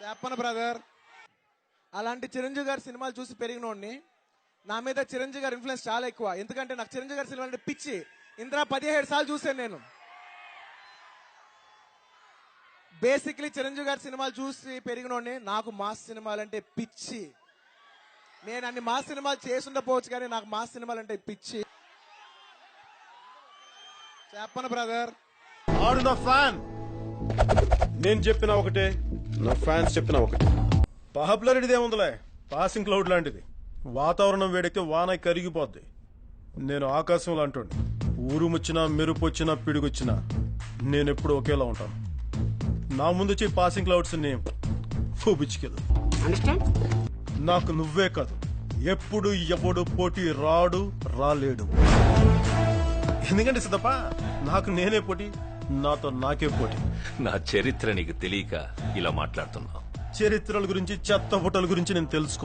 చెప్పను బ్రదర్. అలాంటి చిరంజీవి గారి సినిమాలు చూసి పెరిగినోడిని. నా మీద చిరంజీవి గారి ఇన్ఫ్లుయెన్స్ చాలా ఎక్కువ. ఎందుకంటే నాకు చిరంజీవి గారి సినిమా అంటే పిచ్చి. ఇంద్రా 17 సార్లు చూసాను నేను. బేసిక్లీ చిరంజీవి గారి సినిమాలు చూసి పెరిగినోడిని. నాకు మాస్ సినిమాలు అంటే పిచ్చి. నేను అన్ని మాస్ సినిమాలు చేసుండపోవచ్చు కానీ నాకు మాస్ సినిమాలు అంటే పిచ్చి. చెప్పను బ్రదర్. ఆడు నా ఫ్యాన్. నేను చెప్పిన ఒకటే, నా ఫ్యాన్స్ చెప్పిన ఒకటే. పాపులారిటీది ఏముందిలే, పాసింగ్ క్లౌడ్ లాంటిది. వాతావరణం వేడెక్కితే వాన కరిగిపోద్ది. నేను ఆకాశం లాంటోండి. ఊరుముచ్చినా మెరుపు వచ్చినా పిడుగొచ్చినా నేనెప్పుడు ఒకేలా ఉంటాను. నా ముందు వచ్చి పాసింగ్ క్లౌడ్స్ ని ఫూబిచ్చుకెళ్ళు. నాకు నువ్వే కాదు, ఎప్పుడు ఎవడు పోటీ రాడు రాలేడు. ఎందుకంటే సిద్ధప్ప, నాకు నేనే పోటీ, నాతో నాకే పోటీ. నా చరిత్ర నీకు తెలియక ఇలా మాట్లాడుతున్నావు. చరిత్రల గురించి చెత్త పుట్టల గురించి నేను తెలుసుకో.